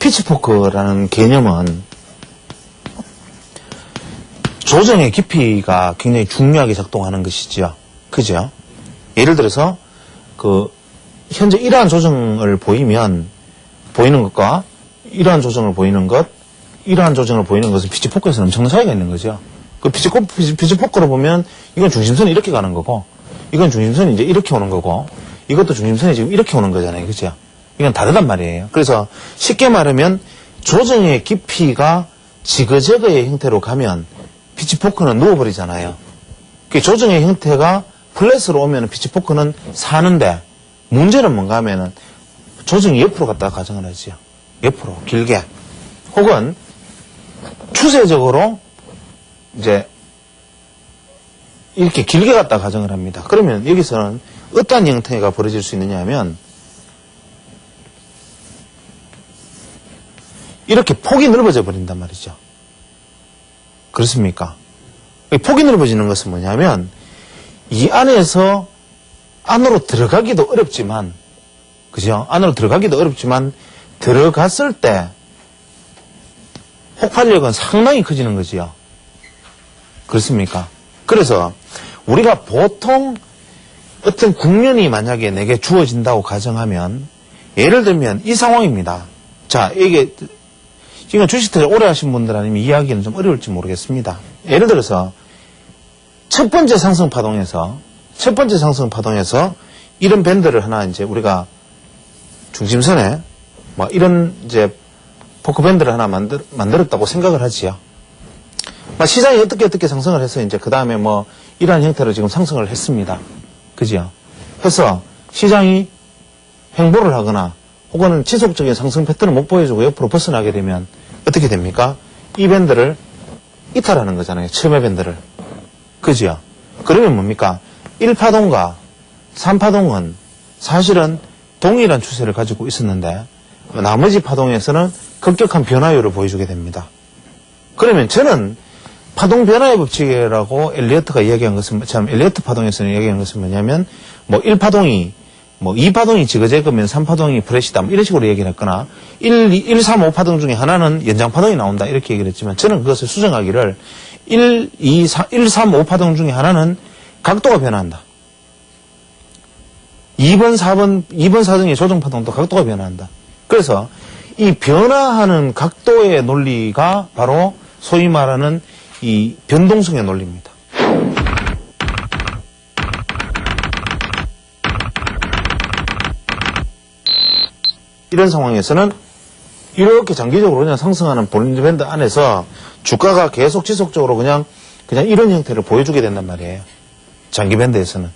피치포크라는 개념은 조정의 깊이가 굉장히 중요하게 작동하는 것이죠. 그죠? 예를 들어서 현재 이러한 조정을 보이는 것과 이러한 조정을 보이는 것은 피치포크에서는 엄청난 차이가 있는 거죠. 피치포크로 보면 이건 중심선이 이렇게 가는 거고, 이건 중심선이 이제 이렇게 오는 거고, 이것도 중심선이 지금 이렇게 오는 거잖아요. 그죠? 이건 다르단 말이에요. 그래서 쉽게 말하면 조정의 깊이가 지그재그의 형태로 가면 피치포크는 누워버리잖아요. 조정의 형태가 플랫으로 오면 피치포크는 사는데, 문제는 뭔가 하면은 조정이 옆으로 갔다가 가정을 하지요. 옆으로 길게. 혹은 추세적으로 이제 이렇게 길게 갔다가 가정을 합니다. 그러면 여기서는 어떤 형태가 벌어질 수 있느냐 하면 이렇게 폭이 넓어져 버린단 말이죠. 그렇습니까? 폭이 넓어지는 것은 뭐냐면 이 안에서 안으로 들어가기도 어렵지만, 그죠? 안으로 들어가기도 어렵지만 들어갔을 때 폭발력은 상당히 커지는 거지요. 그렇습니까? 그래서 우리가 보통 어떤 국면이 만약에 내게 주어진다고 가정하면, 예를 들면 이 상황입니다. 자, 이게 지금 주식 투자 오래 하신 분들 아니면 이해하기는 좀 어려울지 모르겠습니다. 예를 들어서 첫 번째 상승 파동에서 이런 밴드를 하나 이제 우리가 중심선에 뭐 이런 이제 포크 밴드를 하나 만들었다고 생각을 하지요. 시장이 어떻게 상승을 해서 이제 그 다음에 뭐 이러한 형태로 지금 상승을 했습니다. 그죠? 그래서 시장이 횡보를 하거나 혹은 지속적인 상승 패턴을 못 보여주고 옆으로 벗어나게 되면 어떻게 됩니까? 이 밴드를 이탈하는 거잖아요. 처음의 밴드를. 그죠? 그러면 뭡니까? 1파동과 3파동은 사실은 동일한 추세를 가지고 있었는데 나머지 파동에서는 급격한 변화율을 보여주게 됩니다. 그러면 저는 파동 변화의 법칙이라고 엘리어트가 이야기한 것은, 엘리어트 파동에서는 이야기한 것은 뭐냐면, 1파동이, 2파동이 지그재그면 3파동이 프레시다, 이런 식으로 얘기를 했거나, 1, 3, 5파동 중에 하나는 연장파동이 나온다, 이렇게 얘기를 했지만, 저는 그것을 수정하기를, 1, 3, 5파동 중에 하나는 각도가 변화한다. 2번, 4등의 조정파동도 각도가 변화한다. 그래서, 이 변화하는 각도의 논리가 바로 소위 말하는 이 변동성의 논리입니다. 이런 상황에서는 이렇게 장기적으로 그냥 상승하는 볼린저 밴드 안에서 주가가 계속 지속적으로 그냥 이런 형태를 보여주게 된단 말이에요. 장기 밴드에서는.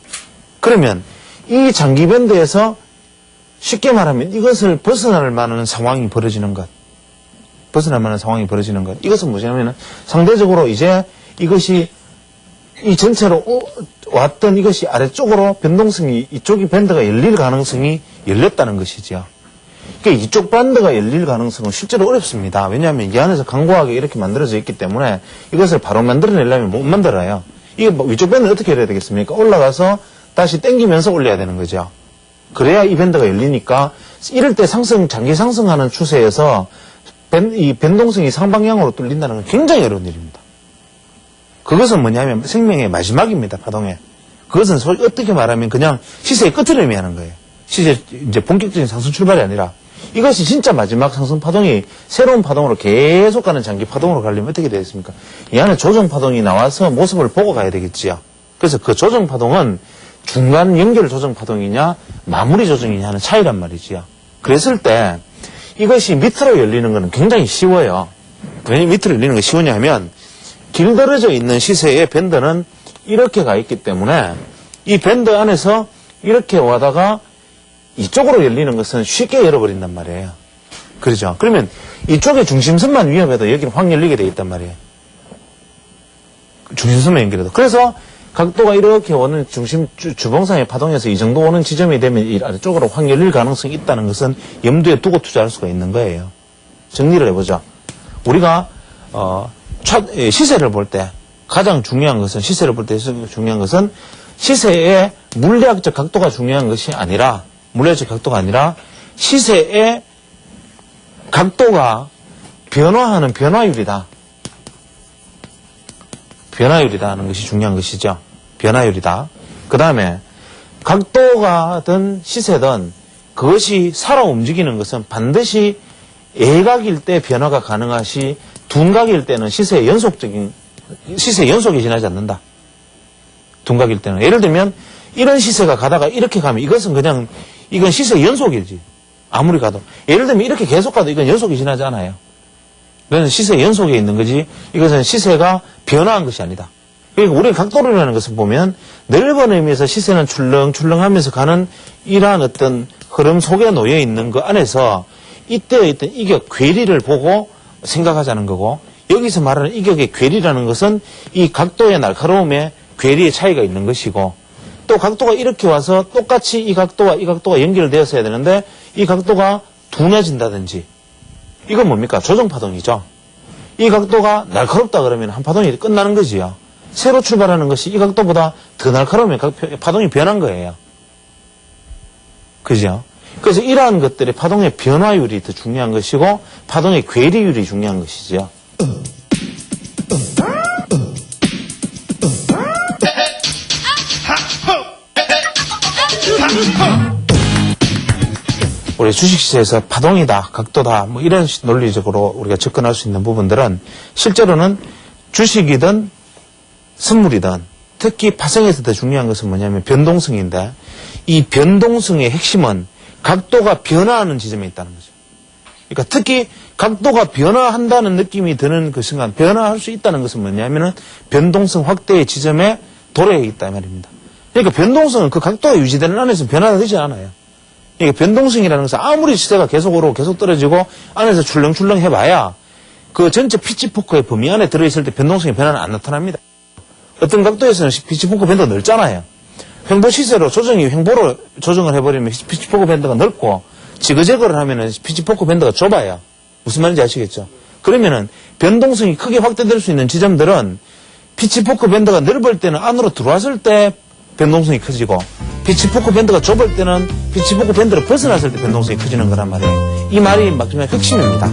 그러면 이 장기 밴드에서 쉽게 말하면 이것을 벗어날 만한 상황이 벌어지는 것. 이것은 뭐냐면은 상대적으로 이제 이것이 이 전체로 왔던 이것이 아래쪽으로 변동성이, 이쪽이 밴드가 열릴 가능성이 열렸다는 것이죠. 그러니까 이쪽 밴드가 열릴 가능성은 실제로 어렵습니다. 왜냐하면 이 안에서 강고하게 이렇게 만들어져 있기 때문에 이것을 바로 만들어내려면 못 만들어요. 이게 위쪽 밴드는 어떻게 해야 되겠습니까? 올라가서 다시 당기면서 올려야 되는 거죠. 그래야 이 밴드가 열리니까 이럴 때 장기 상승하는 추세에서 이 변동성이 상방향으로 뚫린다는 건 굉장히 어려운 일입니다. 그것은 뭐냐면 생명의 마지막입니다. 파동에. 그것은 어떻게 말하면 그냥 시세의 끝을 의미하는 거예요. 시세 이제 본격적인 상승 출발이 아니라 이것이 진짜 마지막 상승 파동이 새로운 파동으로 계속 가는 장기 파동으로 가려면 어떻게 되겠습니까? 이 안에 조정 파동이 나와서 모습을 보고 가야 되겠지요. 그래서 그 조정 파동은 중간 연결 조정 파동이냐 마무리 조정이냐 하는 차이란 말이지요. 그랬을 때 이것이 밑으로 열리는 것은 굉장히 쉬워요. 왜 밑으로 열리는 게 쉬우냐 하면 길들어져 있는 시세의 밴드는 이렇게 가 있기 때문에 이 밴드 안에서 이렇게 와다가 이쪽으로 열리는 것은 쉽게 열어버린단 말이에요. 그렇죠? 그러면 이쪽에 중심선만 위험해도 여기는 확 열리게 돼 있단 말이에요. 중심선만 연결해도. 그래서 각도가 이렇게 오는 주봉상의 파동에서 이 정도 오는 지점이 되면 이 아래쪽으로 확 열릴 가능성이 있다는 것은 염두에 두고 투자할 수가 있는 거예요. 정리를 해보죠. 우리가 시세를 볼 때 가장 중요한 것은 시세의 물리학적 각도가 중요한 것이 아니라 시세의 각도가 변화하는 변화율이다. 변화율이다 하는 것이 중요한 것이죠. 변화율이다. 그 다음에 각도가든 시세든 그것이 살아 움직이는 것은 반드시 예각일 때 변화가 가능하시 둔각일 때는 시세의 연속이 지나지 않는다. 둔각일 때는. 예를 들면 이런 시세가 가다가 이렇게 가면 이건 시세의 연속이지. 아무리 가도. 예를 들면 이렇게 계속 가도 이건 연속이 지나지 않아요. 이건 시세의 연속에 있는 거지 이것은 시세가 변화한 것이 아니다. 그러니까 우리가 각도론이라는 것을 보면 넓은 의미에서 시세는 출렁출렁하면서 가는 이러한 어떤 흐름 속에 놓여 있는 그 안에서 이때의 어떤 이격, 괴리를 보고 생각하자는 거고 여기서 말하는 이격의 괴리라는 것은 이 각도의 날카로움에 괴리의 차이가 있는 것이고 또 각도가 이렇게 와서 똑같이 이 각도가 연결되었어야 되는데 이 각도가 둔해진다든지 이건 뭡니까? 조정파동이죠. 이 각도가 날카롭다 그러면 한 파동이 끝나는 거지요. 새로 출발하는 것이 이 각도보다 더 날카로우면 파동이 변한 거예요. 그죠? 그래서 이러한 것들의 파동의 변화율이 더 중요한 것이고 파동의 괴리율이 중요한 것이죠. 우리 주식시세에서 파동이다, 각도다, 뭐 이런 논리적으로 우리가 접근할 수 있는 부분들은 실제로는 주식이든 선물이든 특히 파생에서 더 중요한 것은 뭐냐면 변동성인데 이 변동성의 핵심은 각도가 변화하는 지점에 있다는 거죠. 그러니까 특히 각도가 변화한다는 느낌이 드는 그 순간 변화할 수 있다는 것은 뭐냐면은 변동성 확대의 지점에 도래해 있다 이 말입니다. 그러니까 변동성은 그 각도가 유지되는 안에서 변화가 되지 않아요. 그러니까 변동성이라는 것은 아무리 시세가 계속 오르고 계속 떨어지고 안에서 출렁출렁 해봐야 그 전체 피치포크의 범위 안에 들어있을 때 변동성의 변화는 안 나타납니다. 어떤 각도에서는 피치포크 밴드가 넓잖아요. 횡보 시세로 횡보로 조정을 해버리면 피치포크 밴드가 넓고 지그재그를 하면은 피치포크 밴드가 좁아요. 무슨 말인지 아시겠죠? 그러면은 변동성이 크게 확대될 수 있는 지점들은 피치포크 밴드가 넓을 때는 안으로 들어왔을 때 변동성이 커지고 피치포크 밴드가 좁을 때는 피치포크 밴드를 벗어났을 때 변동성이 커지는 거란 말이에요. 이 말이 마지막 핵심입니다.